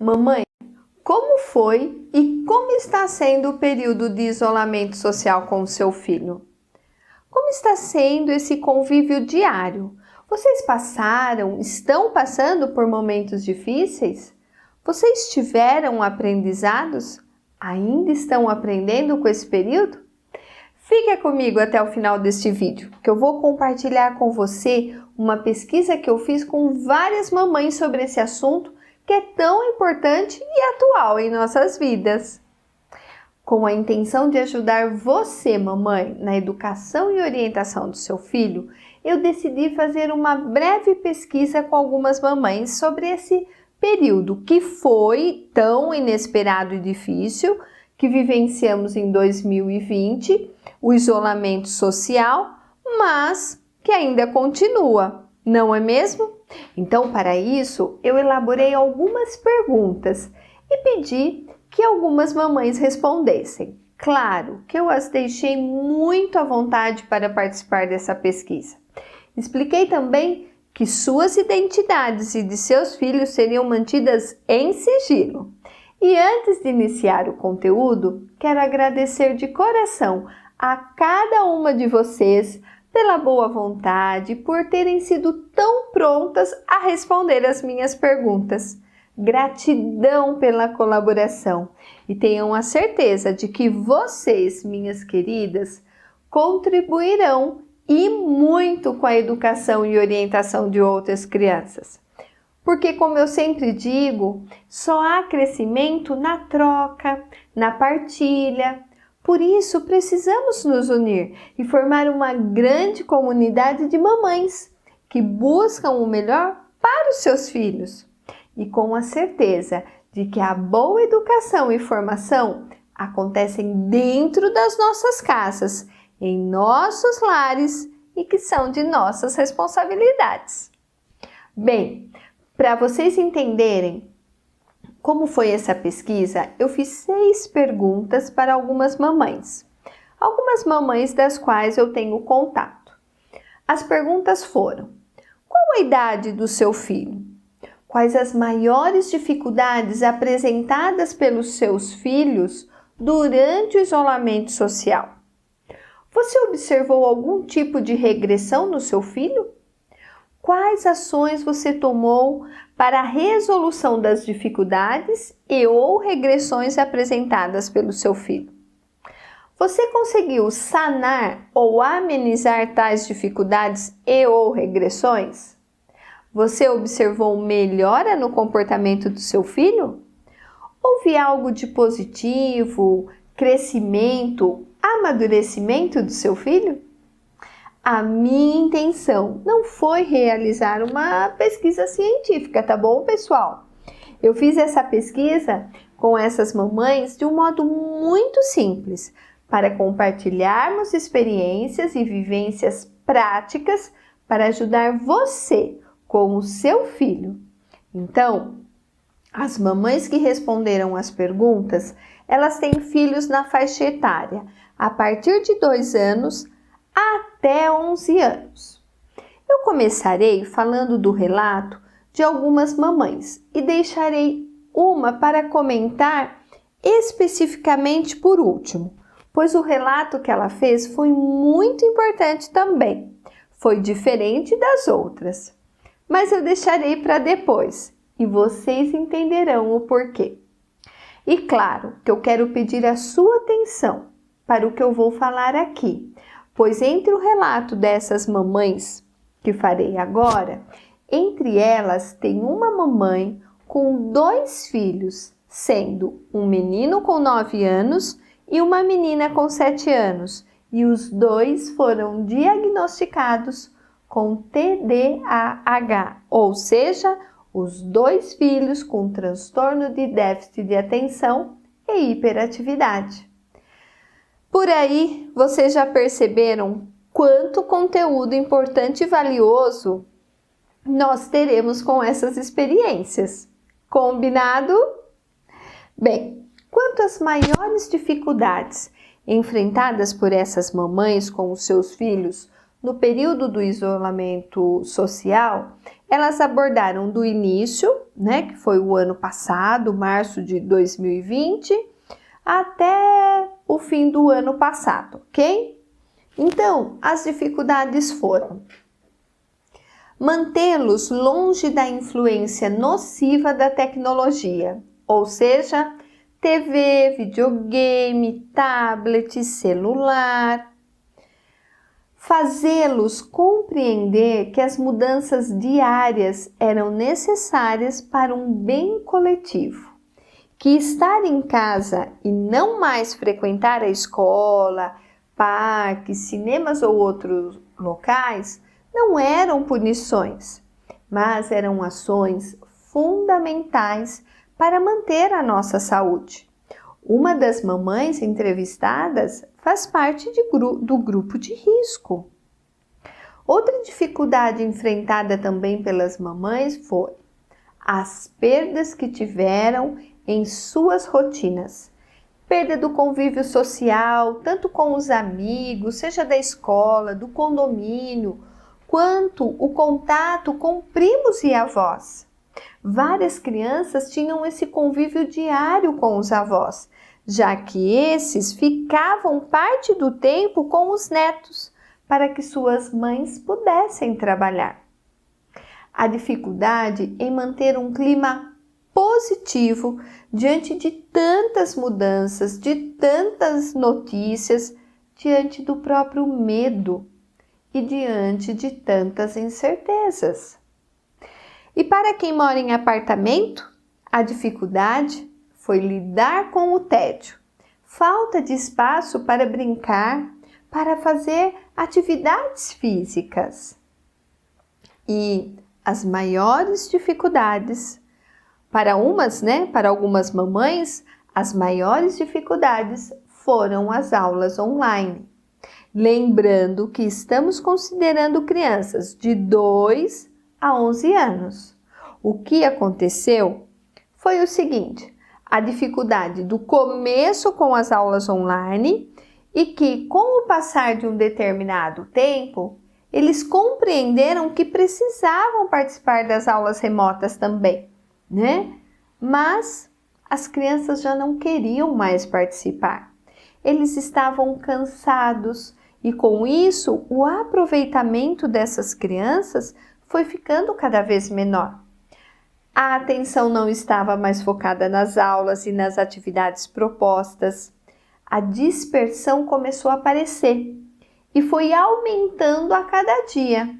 Mamãe, como foi e como está sendo o período de isolamento social com o seu filho? Como está sendo esse convívio diário? Vocês estão passando por momentos difíceis? Vocês tiveram aprendizados? Ainda estão aprendendo com esse período? Fica comigo até o final deste vídeo, que eu vou compartilhar com você uma pesquisa que eu fiz com várias mamães sobre esse assunto que é tão importante e atual em nossas vidas. Com a intenção de ajudar você, mamãe, na educação e orientação do seu filho, eu decidi fazer uma breve pesquisa com algumas mamães sobre esse período que foi tão inesperado e difícil, que vivenciamos em 2020, o isolamento social, mas que ainda continua, não é mesmo? Então, para isso, eu elaborei algumas perguntas e pedi que algumas mamães respondessem. Claro que eu as deixei muito à vontade para participar dessa pesquisa. Expliquei também que suas identidades e de seus filhos seriam mantidas em sigilo. E antes de iniciar o conteúdo, quero agradecer de coração a cada uma de vocês pela boa vontade, por terem sido tão prontas a responder as minhas perguntas. Gratidão pela colaboração e tenham a certeza de que vocês, minhas queridas, contribuirão e muito com a educação e orientação de outras crianças. Porque, como eu sempre digo, só há crescimento na troca, na partilha. Por isso, precisamos nos unir e formar uma grande comunidade de mamães que buscam o melhor para os seus filhos. E com a certeza de que a boa educação e formação acontecem dentro das nossas casas, em nossos lares e que são de nossas responsabilidades. Bem, para vocês entenderem como foi essa pesquisa, eu fiz 6 perguntas para algumas mamães das quais eu tenho contato. As perguntas foram: qual a idade do seu filho? Quais as maiores dificuldades apresentadas pelos seus filhos durante o isolamento social? Você observou algum tipo de regressão no seu filho? Quais ações você tomou para a resolução das dificuldades ou regressões apresentadas pelo seu filho? Você conseguiu sanar ou amenizar tais dificuldades ou regressões? Você observou melhora no comportamento do seu filho? Houve algo de positivo, crescimento, amadurecimento do seu filho? A minha intenção não foi realizar uma pesquisa científica, tá bom, pessoal? Eu fiz essa pesquisa com essas mamães de um modo muito simples, para compartilharmos experiências e vivências práticas para ajudar você com o seu filho. Então, as mamães que responderam as perguntas, elas têm filhos na faixa etária a partir de 2 anos até 11 anos. Eu começarei falando do relato de algumas mamães e deixarei uma para comentar especificamente por último, pois o relato que ela fez foi muito importante também. Foi diferente das outras, mas eu deixarei para depois e vocês entenderão o porquê. E claro que eu quero pedir a sua atenção para o que eu vou falar aqui, pois entre o relato dessas mamães que farei agora, entre elas tem uma mamãe com 2 filhos, sendo um menino com 9 anos e uma menina com 7 anos, e os 2 foram diagnosticados com TDAH, ou seja, os 2 filhos com transtorno de déficit de atenção e hiperatividade. Por aí, vocês já perceberam quanto conteúdo importante e valioso nós teremos com essas experiências. Combinado? Bem, quanto às maiores dificuldades enfrentadas por essas mamães com os seus filhos no período do isolamento social, elas abordaram do início né, que foi o ano passado, março de 2020, até o fim do ano passado, ok? Então, as dificuldades foram mantê-los longe da influência nociva da tecnologia, ou seja, TV, videogame, tablet, celular. Fazê-los compreender que as mudanças diárias eram necessárias para um bem coletivo, que estar em casa e não mais frequentar a escola, parques, cinemas ou outros locais não eram punições, mas eram ações fundamentais para manter a nossa saúde. Uma das mamães entrevistadas faz parte do grupo de risco. Outra dificuldade enfrentada também pelas mamães foi as perdas que tiveram em suas rotinas. Perda do convívio social, tanto com os amigos, seja da escola, do condomínio, quanto o contato com primos e avós. Várias crianças tinham esse convívio diário com os avós, já que esses ficavam parte do tempo com os netos, para que suas mães pudessem trabalhar. A dificuldade em manter um clima positivo diante de tantas mudanças, de tantas notícias, diante do próprio medo e diante de tantas incertezas. E para quem mora em apartamento, a dificuldade foi lidar com o tédio, falta de espaço para brincar, para fazer atividades físicas. E as maiores dificuldades, para algumas mamães, as maiores dificuldades foram as aulas online. Lembrando que estamos considerando crianças de 2 a 11 anos. O que aconteceu foi o seguinte: a dificuldade do começo com as aulas online e que, com o passar de um determinado tempo, eles compreenderam que precisavam participar das aulas remotas também, né? Mas as crianças já não queriam mais participar. Eles estavam cansados e, com isso, o aproveitamento dessas crianças foi ficando cada vez menor. A atenção não estava mais focada nas aulas e nas atividades propostas. A dispersão começou a aparecer e foi aumentando a cada dia.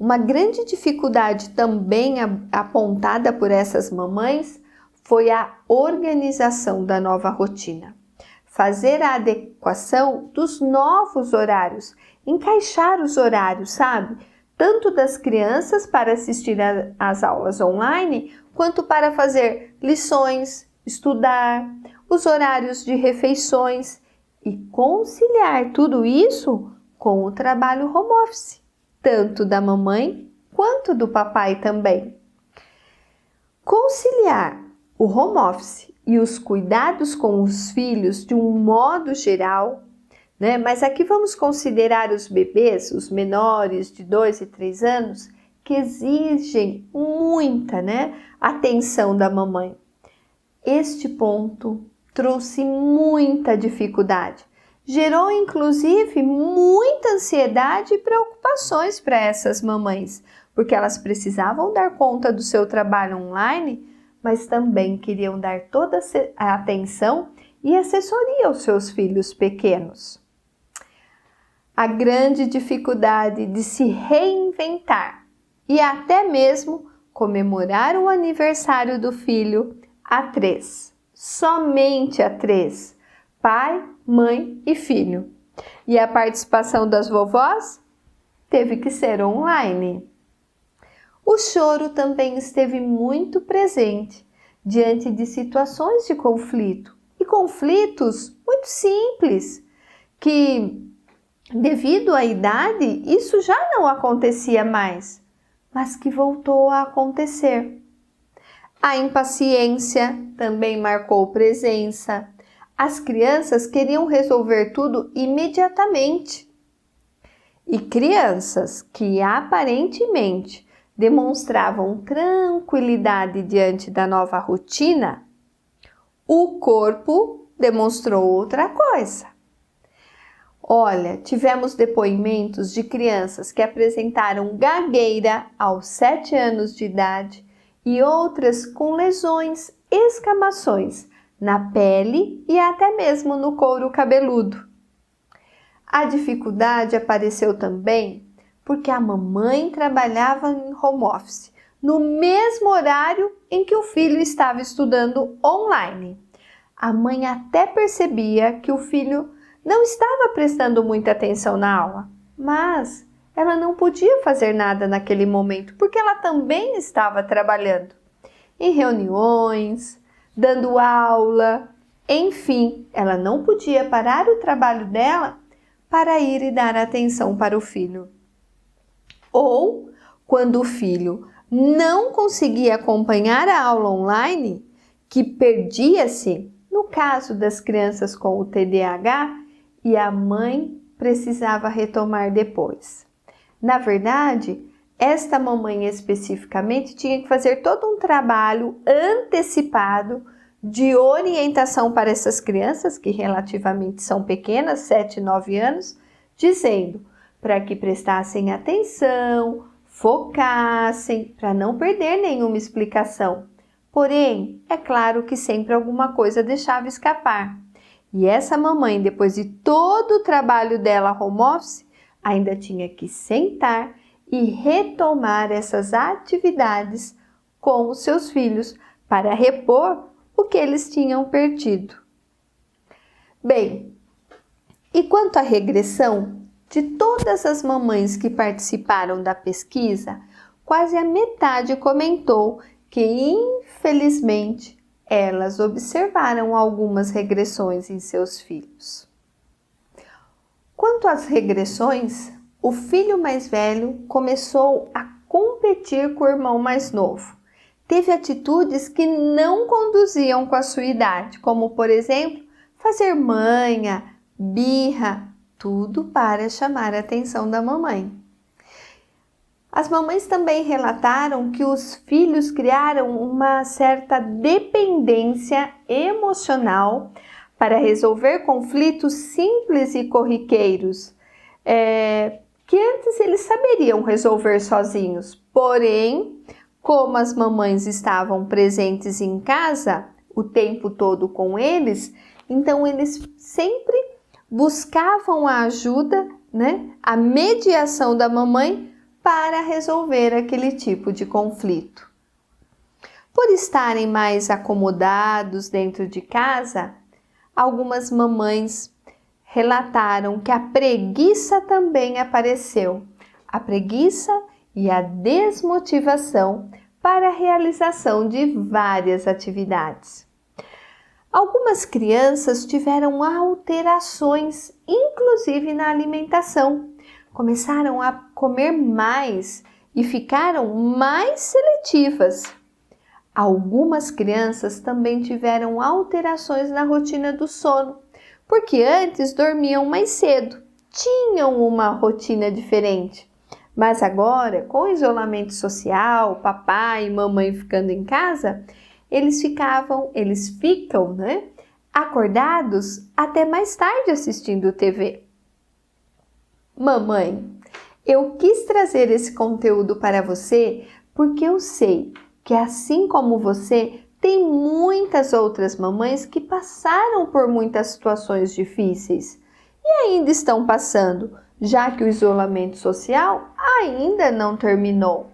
Uma grande dificuldade também apontada por essas mamães foi a organização da nova rotina. Fazer a adequação dos novos horários, encaixar os horários, sabe? Tanto das crianças para assistir às aulas online, quanto para fazer lições, estudar, os horários de refeições e conciliar tudo isso com o trabalho home office, tanto da mamãe quanto do papai também. Conciliar o home office e os cuidados com os filhos de um modo geral, né? Mas aqui vamos considerar os bebês, os menores de 2 e 3 anos, que exigem muita, atenção da mamãe. Este ponto trouxe muita dificuldade, gerou inclusive muita ansiedade e preocupações para essas mamães, porque elas precisavam dar conta do seu trabalho online, mas também queriam dar toda a atenção e assessoria aos seus filhos pequenos. A grande dificuldade de se reinventar e até mesmo comemorar o aniversário do filho a 3, somente a 3, pai, mãe e filho. E a participação das vovós teve que ser online. O choro também esteve muito presente diante de situações de conflito, e conflitos muito simples, que devido à idade isso já não acontecia mais, mas que voltou a acontecer. A impaciência também marcou presença. As crianças queriam resolver tudo imediatamente. E crianças que aparentemente demonstravam tranquilidade diante da nova rotina, o corpo demonstrou outra coisa. Olha, tivemos depoimentos de crianças que apresentaram gagueira aos 7 anos de idade e outras com lesões, escamações na pele e até mesmo no couro cabeludo. A dificuldade apareceu também porque a mamãe trabalhava em home office, no mesmo horário em que o filho estava estudando online. A mãe até percebia que o filho não estava prestando muita atenção na aula, mas ela não podia fazer nada naquele momento, porque ela também estava trabalhando em reuniões, dando aula, enfim, ela não podia parar o trabalho dela para ir e dar atenção para o filho. Ou, quando o filho não conseguia acompanhar a aula online, que perdia-se, no caso das crianças com o TDAH, e a mãe precisava retomar depois. Na verdade, esta mamãe especificamente tinha que fazer todo um trabalho antecipado de orientação para essas crianças, que relativamente são pequenas, 7, 9 anos, dizendo para que prestassem atenção, focassem, para não perder nenhuma explicação. Porém, é claro que sempre alguma coisa deixava escapar. E essa mamãe, depois de todo o trabalho dela home office, ainda tinha que sentar e retomar essas atividades com os seus filhos para repor o que eles tinham perdido. Bem, e quanto à regressão, de todas as mamães que participaram da pesquisa, quase a metade comentou que, infelizmente, elas observaram algumas regressões em seus filhos. Quanto às regressões, o filho mais velho começou a competir com o irmão mais novo. Teve atitudes que não conduziam com a sua idade, como, por exemplo, fazer manha, birra, tudo para chamar a atenção da mamãe. As mamães também relataram que os filhos criaram uma certa dependência emocional para resolver conflitos simples e corriqueiros, que antes eles saberiam resolver sozinhos. Porém, como as mamães estavam presentes em casa o tempo todo com eles, então eles sempre buscavam a ajuda, a mediação da mamãe para resolver aquele tipo de conflito. Por estarem mais acomodados dentro de casa, algumas mamães relataram que a preguiça também apareceu. A preguiça e a desmotivação para a realização de várias atividades. Algumas crianças tiveram alterações, inclusive na alimentação. Começaram a comer mais e ficaram mais seletivas. Algumas crianças também tiveram alterações na rotina do sono, porque antes dormiam mais cedo, tinham uma rotina diferente. Mas agora, com o isolamento social, papai e mamãe ficando em casa, eles ficam, acordados até mais tarde assistindo TV. Mamãe, eu quis trazer esse conteúdo para você porque eu sei que, assim como você, tem muitas outras mamães que passaram por muitas situações difíceis e ainda estão passando, já que o isolamento social ainda não terminou.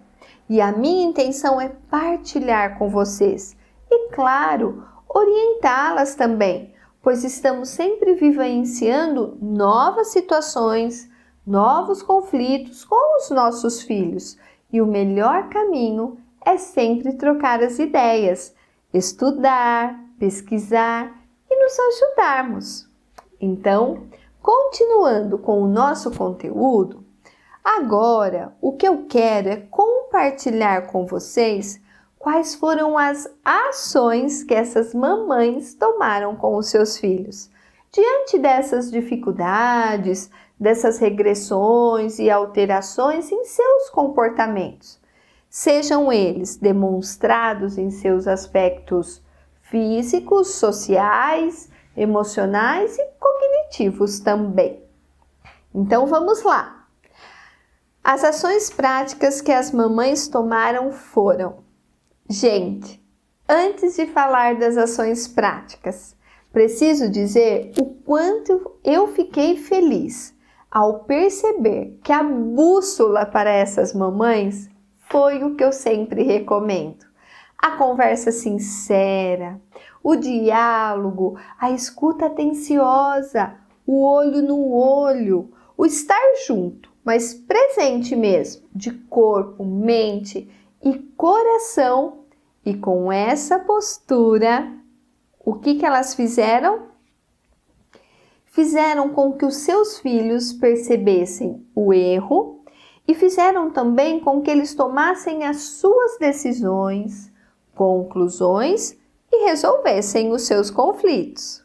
E a minha intenção é partilhar com vocês e, claro, orientá-las também, pois estamos sempre vivenciando novas situações, novos conflitos com os nossos filhos. E o melhor caminho é sempre trocar as ideias, estudar, pesquisar e nos ajudarmos. Então, continuando com o nosso conteúdo, agora o que eu quero é compartilhar com vocês quais foram as ações que essas mamães tomaram com os seus filhos. Diante dessas dificuldades, dessas regressões e alterações em seus comportamentos. sejam eles demonstrados em seus aspectos físicos, sociais, emocionais e cognitivos também. Então vamos lá. As ações práticas que as mamães tomaram foram: gente, antes de falar das ações práticas, preciso dizer o quanto eu fiquei feliz ao perceber que a bússola para essas mamães foi o que eu sempre recomendo. A conversa sincera, o diálogo, a escuta atenciosa, o olho no olho, o estar junto, mas presente mesmo, de corpo, mente e coração. E com essa postura, o que elas fizeram? Fizeram com que os seus filhos percebessem o erro e fizeram também com que eles tomassem as suas decisões, conclusões e resolvessem os seus conflitos.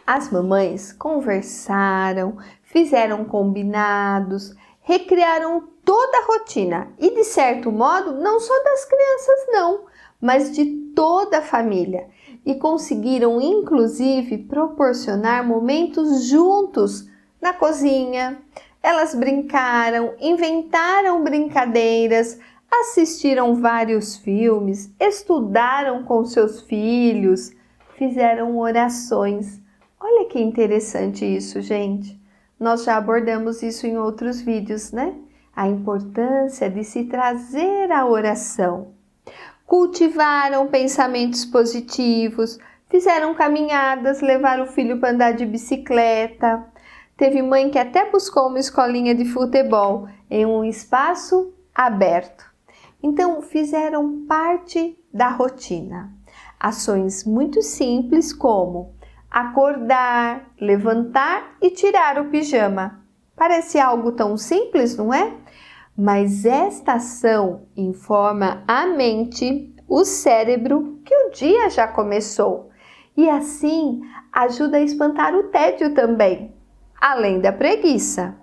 As mamães conversaram, fizeram combinados, recriaram toda a rotina e, de certo modo, não só das crianças não, mas de toda a família, e conseguiram inclusive proporcionar momentos juntos na cozinha. Elas brincaram, inventaram brincadeiras, assistiram vários filmes, estudaram com seus filhos, fizeram orações. Olha que interessante isso, gente. Nós já abordamos isso em outros vídeos, né? A importância de se trazer a oração. Cultivaram pensamentos positivos, fizeram caminhadas, levaram o filho para andar de bicicleta. Teve mãe que até buscou uma escolinha de futebol em um espaço aberto. Então, fizeram parte da rotina. Ações muito simples como acordar, levantar e tirar o pijama. Parece algo tão simples, não é? Mas esta ação informa a mente, o cérebro, que o dia já começou. E assim ajuda a espantar o tédio também, além da preguiça.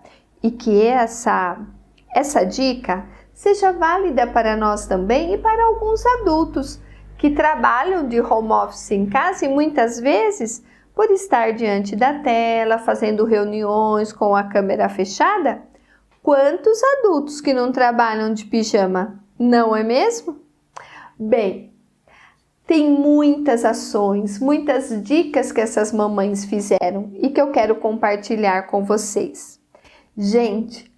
E que essa dica seja válida para nós também e para alguns adultos que trabalham de home office em casa e muitas vezes, por estar diante da tela, fazendo reuniões com a câmera fechada, quantos adultos que não trabalham de pijama, não é mesmo? Bem, tem muitas ações, muitas dicas que essas mamães fizeram e que eu quero compartilhar com vocês. Gente,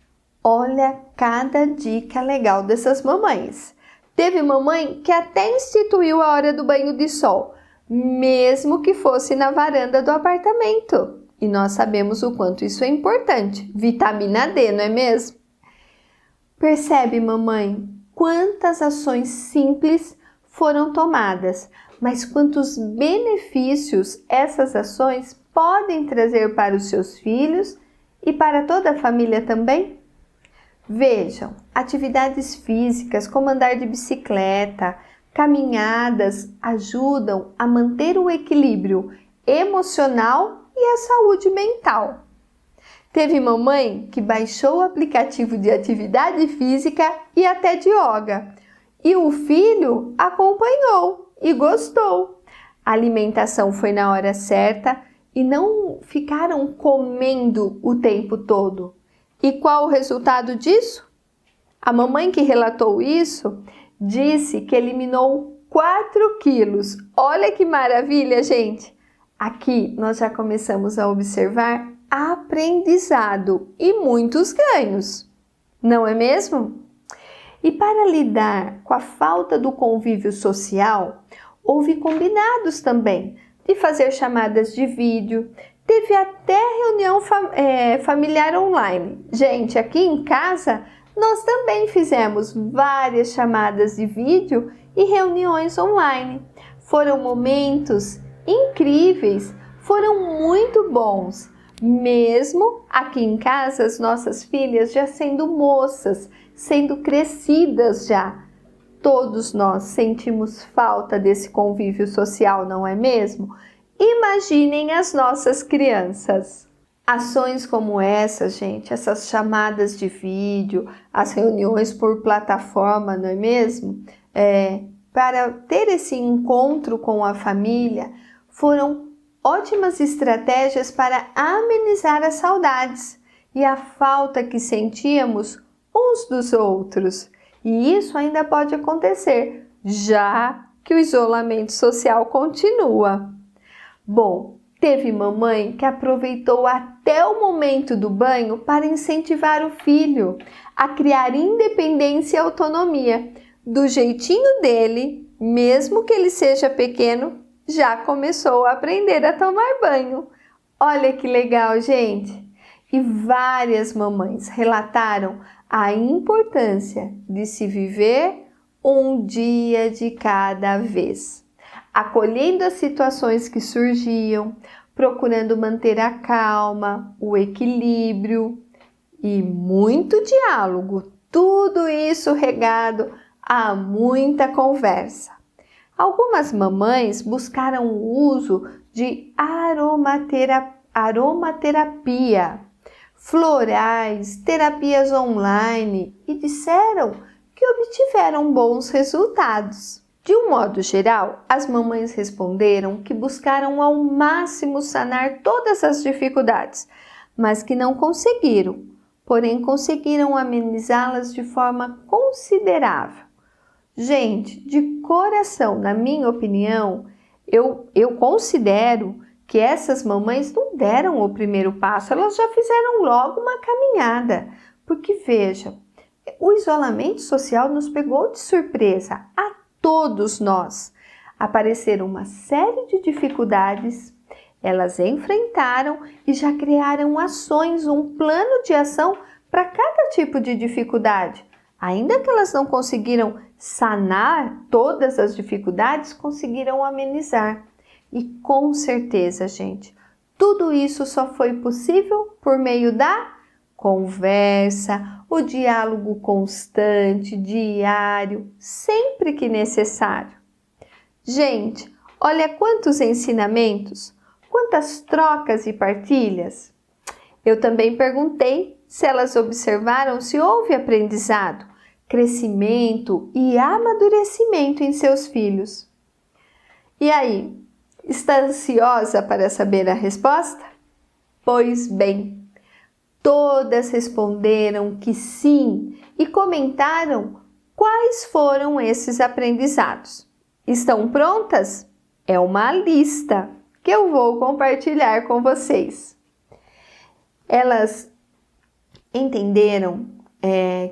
olha cada dica legal dessas mamães. Teve mamãe que até instituiu a hora do banho de sol, mesmo que fosse na varanda do apartamento. E nós sabemos o quanto isso é importante. Vitamina D, não é mesmo? Percebe, mamãe, quantas ações simples foram tomadas, mas quantos benefícios essas ações podem trazer para os seus filhos e para toda a família também? Vejam, atividades físicas como andar de bicicleta, caminhadas ajudam a manter o equilíbrio emocional e a saúde mental. Teve mamãe que baixou o aplicativo de atividade física e até de yoga, e o filho acompanhou e gostou. A alimentação foi na hora certa e não ficaram comendo o tempo todo. E qual o resultado disso? A mamãe que relatou isso disse que eliminou 4 quilos. Olha que maravilha, gente! Aqui nós já começamos a observar aprendizado e muitos ganhos, não é mesmo? E para lidar com a falta do convívio social, houve combinados também de fazer chamadas de vídeo, teve até reunião familiar online. Gente, aqui em casa nós também fizemos várias chamadas de vídeo e reuniões online. Foram momentos incríveis, foram muito bons. Mesmo aqui em casa, as nossas filhas já sendo moças, sendo crescidas já. Todos nós sentimos falta desse convívio social, não é mesmo? Imaginem as nossas crianças. Ações como essa, gente, essas chamadas de vídeo, as reuniões por plataforma, não é mesmo? Para ter esse encontro com a família, foram ótimas estratégias para amenizar as saudades e a falta que sentíamos uns dos outros. E isso ainda pode acontecer, já que o isolamento social continua. Bom, teve mamãe que aproveitou até o momento do banho para incentivar o filho a criar independência e autonomia. Do jeitinho dele, mesmo que ele seja pequeno, já começou a aprender a tomar banho. Olha que legal, gente! E várias mamães relataram a importância de se viver um dia de cada vez, acolhendo as situações que surgiam, procurando manter a calma, o equilíbrio e muito diálogo, tudo isso regado a muita conversa. Algumas mamães buscaram o uso de aromaterapia, florais, terapias online e disseram que obtiveram bons resultados. De um modo geral, as mamães responderam que buscaram ao máximo sanar todas as dificuldades, mas que não conseguiram, porém conseguiram amenizá-las de forma considerável. Gente, de coração, na minha opinião, eu considero que essas mamães não deram o primeiro passo, elas já fizeram logo uma caminhada, porque veja, o isolamento social nos pegou de surpresa, a todos nós. Apareceram uma série de dificuldades, elas enfrentaram e já criaram ações, um plano de ação para cada tipo de dificuldade. Ainda que elas não conseguiram sanar todas as dificuldades, conseguiram amenizar. E com certeza, gente, tudo isso só foi possível por meio da conversa, o diálogo constante, diário, sempre que necessário. Gente, olha quantos ensinamentos, quantas trocas e partilhas. Eu também perguntei se elas observaram se houve aprendizado, crescimento e amadurecimento em seus filhos. E aí, está ansiosa para saber a resposta? Pois bem, todas responderam que sim e comentaram quais foram esses aprendizados. Estão prontas? É uma lista que eu vou compartilhar com vocês. Elas entenderam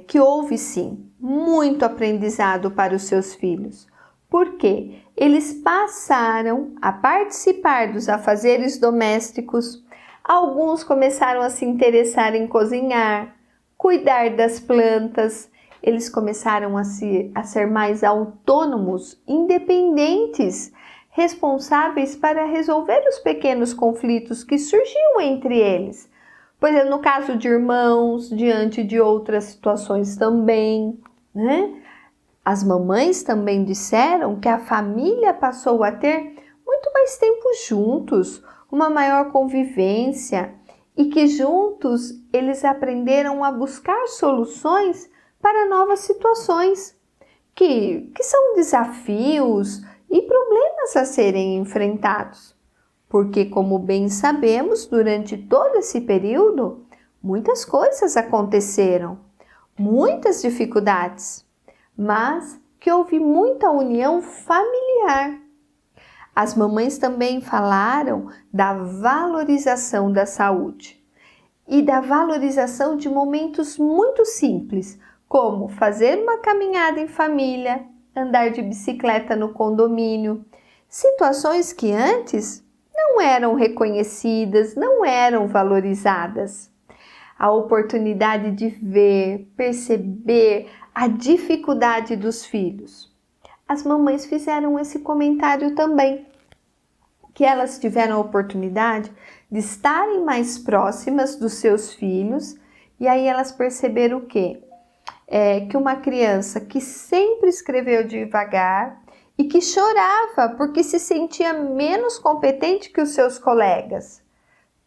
que houve sim muito aprendizado para os seus filhos, porque eles passaram a participar dos afazeres domésticos, alguns começaram a se interessar em cozinhar, cuidar das plantas, eles começaram a ser mais autônomos, independentes, responsáveis para resolver os pequenos conflitos que surgiam entre eles. Por exemplo, no caso de irmãos, diante de outras situações também, né? As mamães também disseram que a família passou a ter muito mais tempo juntos, uma maior convivência e que juntos eles aprenderam a buscar soluções para novas situações, que são desafios e problemas a serem enfrentados. Porque, como bem sabemos, durante todo esse período, muitas coisas aconteceram, muitas dificuldades, mas que houve muita união familiar. As mamães também falaram da valorização da saúde e da valorização de momentos muito simples, como fazer uma caminhada em família, andar de bicicleta no condomínio, situações que antes não eram reconhecidas, não eram valorizadas. A oportunidade de ver, perceber a dificuldade dos filhos. As mamães fizeram esse comentário também, que elas tiveram a oportunidade de estarem mais próximas dos seus filhos e aí elas perceberam o quê? Que uma criança que sempre escreveu devagar e que chorava porque se sentia menos competente que os seus colegas.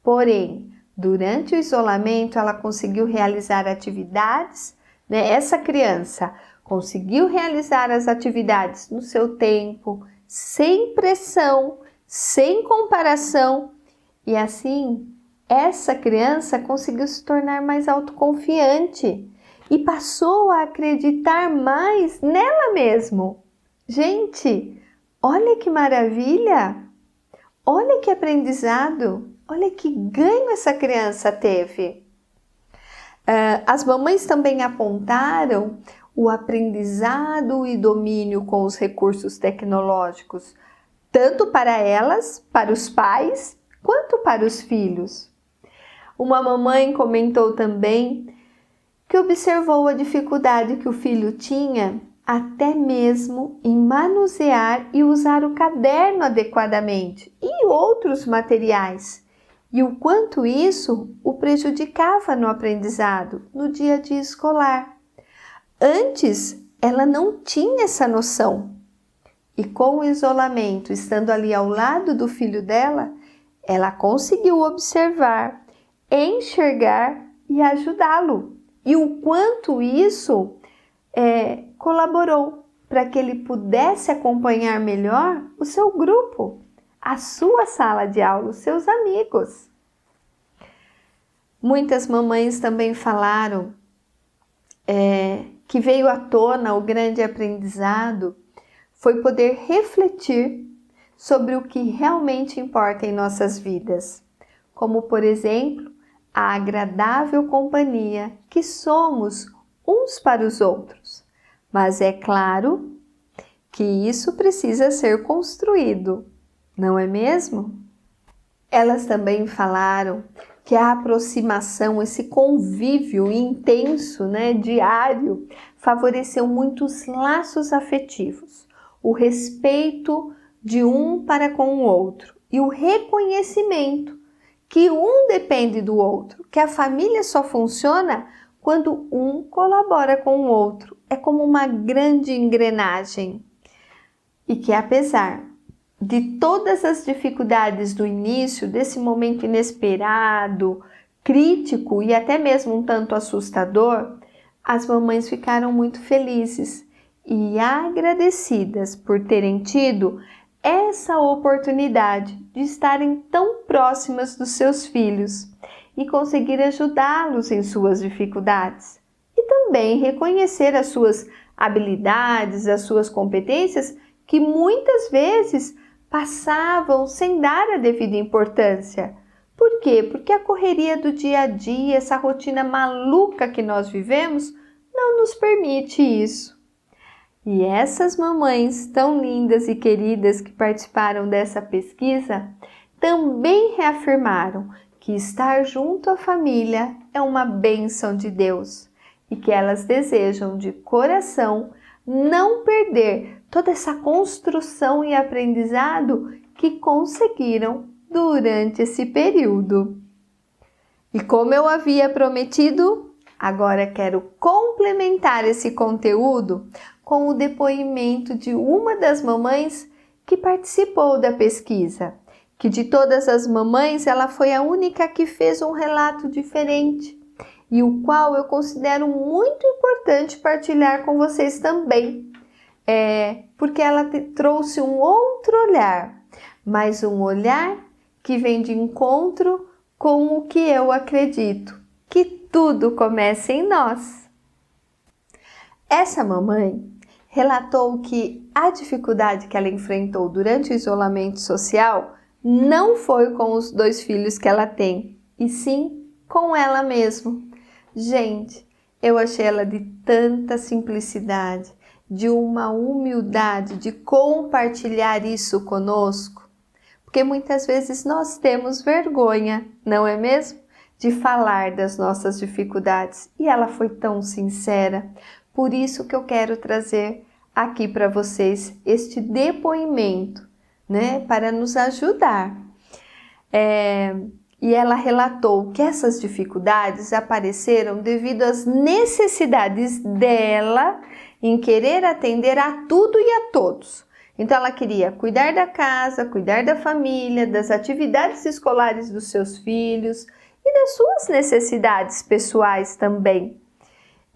Porém, Durante o isolamento, ela conseguiu realizar atividades, né? Essa criança conseguiu realizar as atividades no seu tempo, sem pressão, sem comparação, e assim essa criança conseguiu se tornar mais autoconfiante e passou a acreditar mais nela mesma. Gente, olha que maravilha! Olha que aprendizado! Olha que ganho essa criança teve! As mamães também apontaram o aprendizado e domínio com os recursos tecnológicos, tanto para elas, para os pais, quanto para os filhos. Uma mamãe comentou também que observou a dificuldade que o filho tinha até mesmo em manusear e usar o caderno adequadamente e outros materiais, e o quanto isso o prejudicava no aprendizado, no dia a dia escolar. Antes, ela não tinha essa noção. E com o isolamento, estando ali ao lado do filho dela, ela conseguiu observar, enxergar e ajudá-lo. E o quanto isso colaborou para que ele pudesse acompanhar melhor o seu grupo, a sua sala de aula, os seus amigos. Muitas mamães também falaram que veio à tona o grande aprendizado foi poder refletir sobre o que realmente importa em nossas vidas, como, por exemplo, a agradável companhia que somos uns para os outros. Mas é claro que isso precisa ser construído, não é mesmo? Elas também falaram que a aproximação, esse convívio intenso, diário, favoreceu muitos laços afetivos, o respeito de um para com o outro e o reconhecimento que um depende do outro, que a família só funciona quando um colabora com o outro. É como uma grande engrenagem. E que apesar de todas as dificuldades do início, desse momento inesperado, crítico e até mesmo um tanto assustador, as mamães ficaram muito felizes e agradecidas por terem tido essa oportunidade de estarem tão próximas dos seus filhos e conseguir ajudá-los em suas dificuldades e também reconhecer as suas habilidades, as suas competências que muitas vezes passavam sem dar a devida importância. Por quê? Porque a correria do dia a dia, essa rotina maluca que nós vivemos, não nos permite isso. E essas mamães tão lindas e queridas que participaram dessa pesquisa também reafirmaram que estar junto à família é uma bênção de Deus e que elas desejam de coração não perder toda essa construção e aprendizado que conseguiram durante esse período. E como eu havia prometido, agora quero complementar esse conteúdo com o depoimento de uma das mamães que participou da pesquisa, que de todas as mamães ela foi a única que fez um relato diferente e o qual eu considero muito importante partilhar com vocês também, porque ela trouxe um outro olhar, mas um olhar que vem de encontro com o que eu acredito, que tudo começa em nós. Essa mamãe relatou que a dificuldade que ela enfrentou durante o isolamento social não foi com os 2 filhos que ela tem, e sim com ela mesma. Gente, eu achei ela de tanta simplicidade, de uma humildade, de compartilhar isso conosco, porque muitas vezes nós temos vergonha, não é mesmo? De falar das nossas dificuldades, e ela foi tão sincera. Por isso que eu quero trazer aqui para vocês este depoimento, para nos ajudar. E ela relatou que essas dificuldades apareceram devido às necessidades dela em querer atender a tudo e a todos. Então ela queria cuidar da casa, cuidar da família, das atividades escolares dos seus filhos e das suas necessidades pessoais também.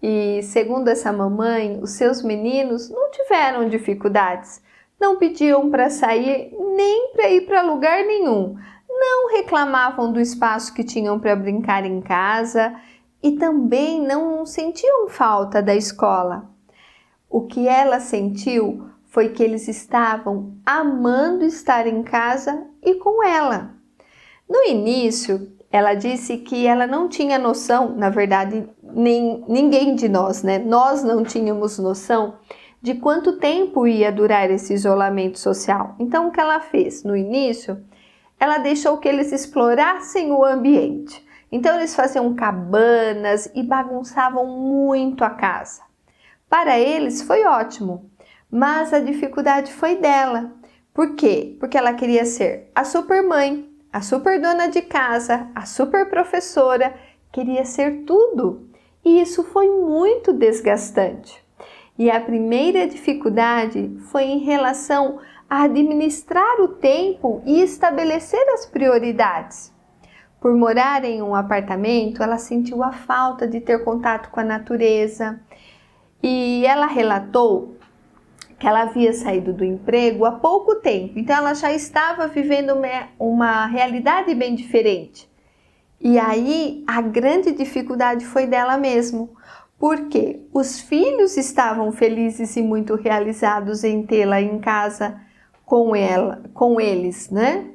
E segundo essa mamãe, os seus meninos não tiveram dificuldades, não pediam para sair nem para ir para lugar nenhum, não reclamavam do espaço que tinham para brincar em casa e também não sentiam falta da escola. O que ela sentiu foi que eles estavam amando estar em casa e com ela. No início, ela disse que ela não tinha noção, na verdade, ninguém de nós, né? Nós não tínhamos noção de quanto tempo ia durar esse isolamento social. Então, o que ela fez? No início, ela deixou que eles explorassem o ambiente. Então, eles faziam cabanas e bagunçavam muito a casa. Para eles foi ótimo, mas a dificuldade foi dela. Por quê? Porque ela queria ser a super mãe, a super dona de casa, a super professora, queria ser tudo. E isso foi muito desgastante. E a primeira dificuldade foi em relação a administrar o tempo e estabelecer as prioridades. Por morar em um apartamento, ela sentiu a falta de ter contato com a natureza. E ela relatou que ela havia saído do emprego há pouco tempo, então ela já estava vivendo uma realidade bem diferente. E aí a grande dificuldade foi dela mesmo, porque os filhos estavam felizes e muito realizados em tê-la em casa com eles, né?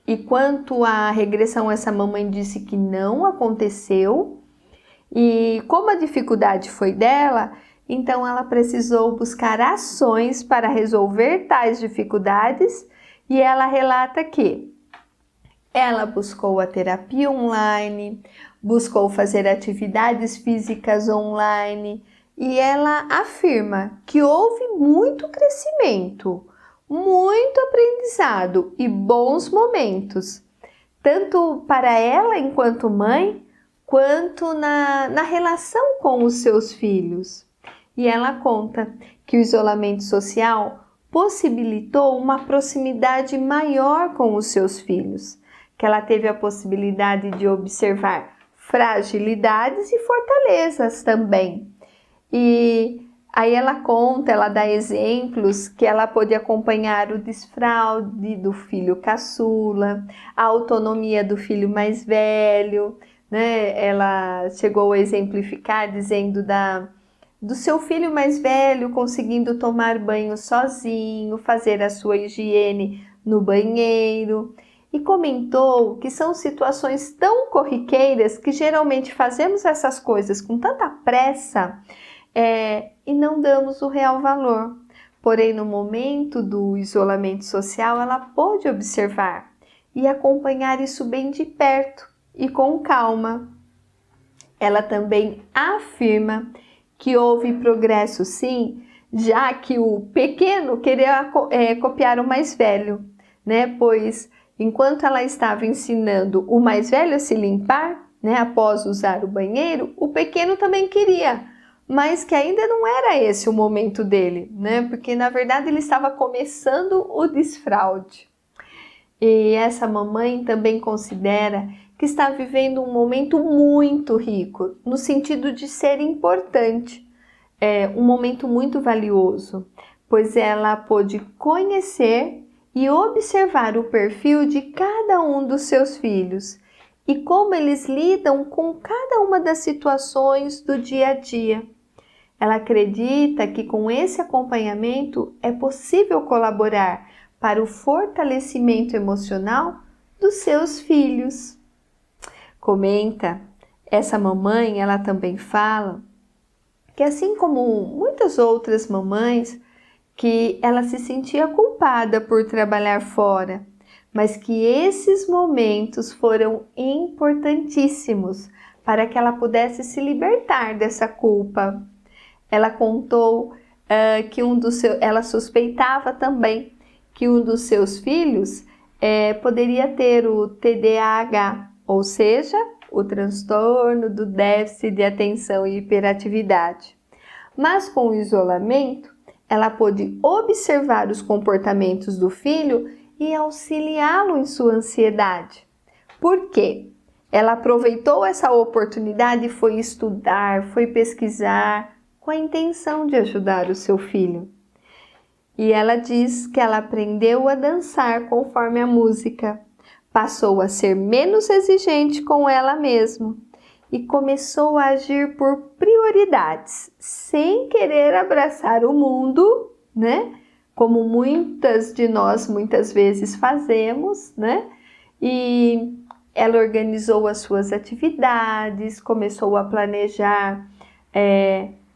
E quanto à regressão, essa mamãe disse que não aconteceu. E como a dificuldade foi dela, então ela precisou buscar ações para resolver tais dificuldades e ela relata que ela buscou a terapia online, buscou fazer atividades físicas online e ela afirma que houve muito crescimento, muito aprendizado e bons momentos, tanto para ela enquanto mãe, quanto na relação com os seus filhos. E ela conta que o isolamento social possibilitou uma proximidade maior com os seus filhos, que ela teve a possibilidade de observar fragilidades e fortalezas também. E aí ela conta, ela dá exemplos que ela pôde acompanhar o desfraude do filho caçula, a autonomia do filho mais velho, né? Ela chegou a exemplificar dizendo do seu filho mais velho conseguindo tomar banho sozinho, fazer a sua higiene no banheiro. E comentou que são situações tão corriqueiras que geralmente fazemos essas coisas com tanta pressa e não damos o real valor. Porém, no momento do isolamento social, ela pôde observar e acompanhar isso bem de perto e com calma. Ela também afirma que houve progresso sim, já que o pequeno queria copiar o mais velho, né? Pois enquanto ela estava ensinando o mais velho a se limpar, né, após usar o banheiro, o pequeno também queria, mas que ainda não era esse o momento dele, né? Porque na verdade ele estava começando o desfraude. E essa mamãe também considera que está vivendo um momento muito rico, no sentido de ser importante, um momento muito valioso, pois ela pôde conhecer e observar o perfil de cada um dos seus filhos e como eles lidam com cada uma das situações do dia a dia. Ela acredita que com esse acompanhamento é possível colaborar para o fortalecimento emocional dos seus filhos. Comenta, essa mamãe, ela também fala que assim como muitas outras mamães, que ela se sentia culpada por trabalhar fora, mas que esses momentos foram importantíssimos para que ela pudesse se libertar dessa culpa. Ela contou que ela suspeitava também que um dos seus filhos poderia ter o TDAH, ou seja, o transtorno do déficit de atenção e hiperatividade. Mas com o isolamento, ela pôde observar os comportamentos do filho e auxiliá-lo em sua ansiedade. Por quê? Ela aproveitou essa oportunidade e foi estudar, foi pesquisar, com a intenção de ajudar o seu filho. E ela diz que ela aprendeu a dançar conforme a música, passou a ser menos exigente com ela mesma e começou a agir por prioridades, sem querer abraçar o mundo, né? Como muitas de nós muitas vezes fazemos, né? E ela organizou as suas atividades, começou a planejar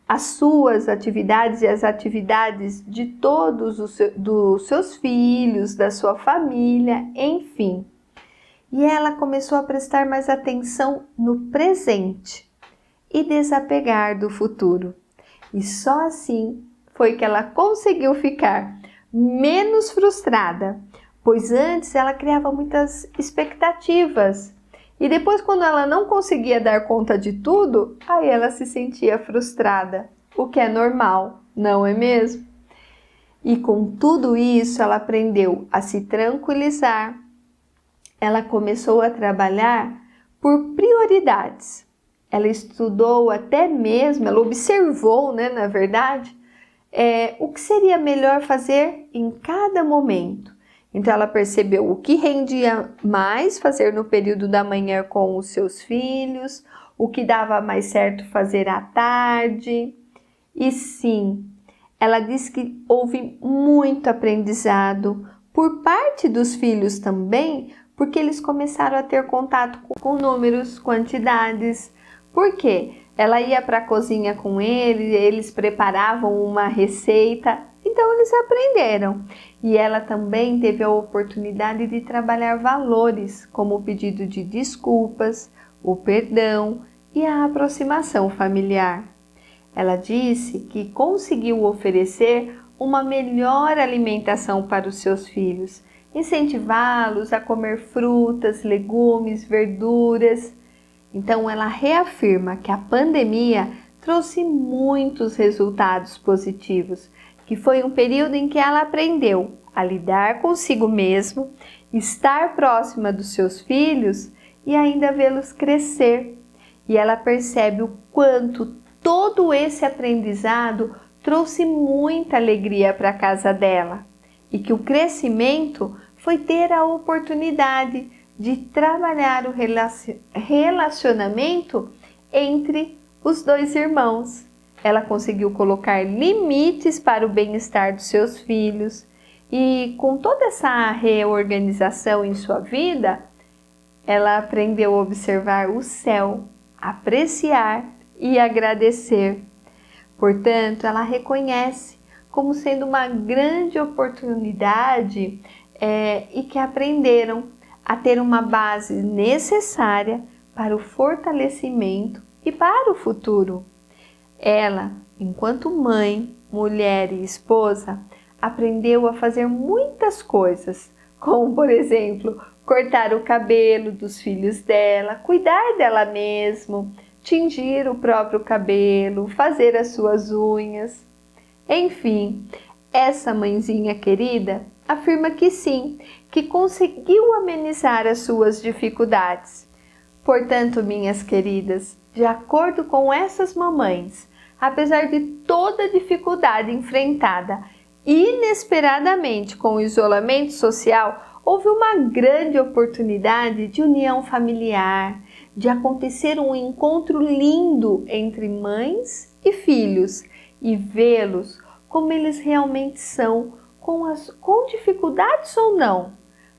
as suas atividades e as atividades de todos dos seus filhos, da sua família, enfim. E ela começou a prestar mais atenção no presente e desapegar do futuro. E só assim foi que ela conseguiu ficar menos frustrada, pois antes ela criava muitas expectativas. E depois, quando ela não conseguia dar conta de tudo, aí ela se sentia frustrada, o que é normal, não é mesmo? E com tudo isso, ela aprendeu a se tranquilizar. Ela começou a trabalhar por prioridades. Ela estudou até mesmo, ela observou, né, na verdade, o que seria melhor fazer em cada momento. Então, ela percebeu o que rendia mais fazer no período da manhã com os seus filhos, o que dava mais certo fazer à tarde. E sim, ela diz que houve muito aprendizado por parte dos filhos também, porque eles começaram a ter contato com números, quantidades. Por quê? Ela ia para a cozinha com eles preparavam uma receita, então eles aprenderam. E ela também teve a oportunidade de trabalhar valores, como o pedido de desculpas, o perdão e a aproximação familiar. Ela disse que conseguiu oferecer uma melhor alimentação para os seus filhos, incentivá-los a comer frutas, legumes, verduras. Então, ela reafirma que a pandemia trouxe muitos resultados positivos, que foi um período em que ela aprendeu a lidar consigo mesma, estar próxima dos seus filhos e ainda vê-los crescer. E ela percebe o quanto todo esse aprendizado trouxe muita alegria para a casa dela e que o crescimento foi ter a oportunidade de trabalhar o relacionamento entre os dois irmãos. Ela conseguiu colocar limites para o bem-estar dos seus filhos e com toda essa reorganização em sua vida, ela aprendeu a observar o céu, apreciar e agradecer. Portanto, ela reconhece como sendo uma grande oportunidade e que aprenderam a ter uma base necessária para o fortalecimento e para o futuro. Ela, enquanto mãe, mulher e esposa, aprendeu a fazer muitas coisas, como, por exemplo, cortar o cabelo dos filhos dela, cuidar dela mesma, tingir o próprio cabelo, fazer as suas unhas. Enfim, essa mãezinha querida afirma que sim, que conseguiu amenizar as suas dificuldades. Portanto, minhas queridas, de acordo com essas mamães, apesar de toda a dificuldade enfrentada inesperadamente com o isolamento social, houve uma grande oportunidade de união familiar, de acontecer um encontro lindo entre mães e filhos e vê-los como eles realmente são, com dificuldades ou não,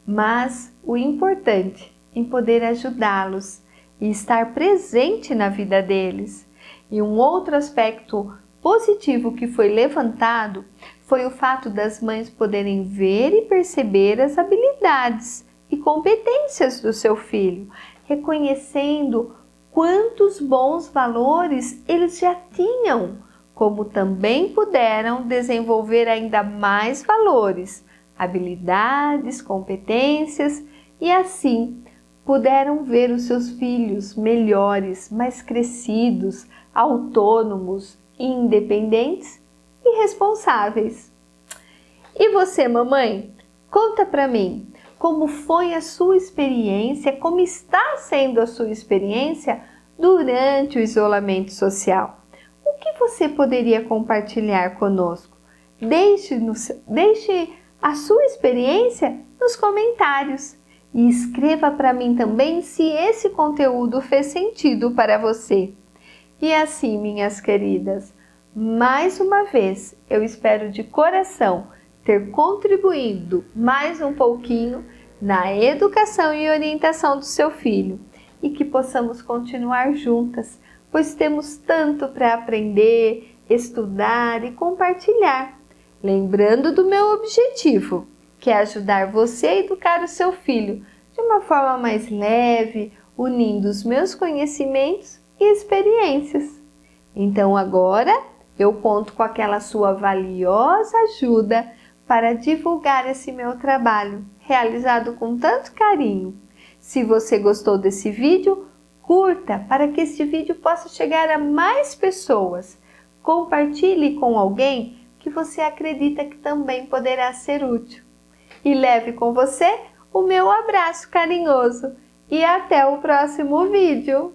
mas o importante em poder ajudá-los e estar presente na vida deles. E um outro aspecto positivo que foi levantado foi o fato das mães poderem ver e perceber as habilidades e competências do seu filho, reconhecendo quantos bons valores eles já tinham, como também puderam desenvolver ainda mais valores, habilidades, competências e assim puderam ver os seus filhos melhores, mais crescidos, autônomos, independentes e responsáveis. E você, mamãe, conta pra mim, Como foi a sua experiência, como está sendo a sua experiência durante o isolamento social. O que você poderia compartilhar conosco? Deixe a sua experiência nos comentários e escreva para mim também se esse conteúdo fez sentido para você. E assim, minhas queridas, mais uma vez eu espero de coração ter contribuído mais um pouquinho na educação e orientação do seu filho e que possamos continuar juntas, pois temos tanto para aprender, estudar e compartilhar. Lembrando do meu objetivo, que é ajudar você a educar o seu filho de uma forma mais leve, unindo os meus conhecimentos e experiências. Então agora eu conto com aquela sua valiosa ajuda para divulgar esse meu trabalho, realizado com tanto carinho. Se você gostou desse vídeo, curta para que este vídeo possa chegar a mais pessoas. Compartilhe com alguém que você acredita que também poderá ser útil. E leve com você o meu abraço carinhoso. E até o próximo vídeo!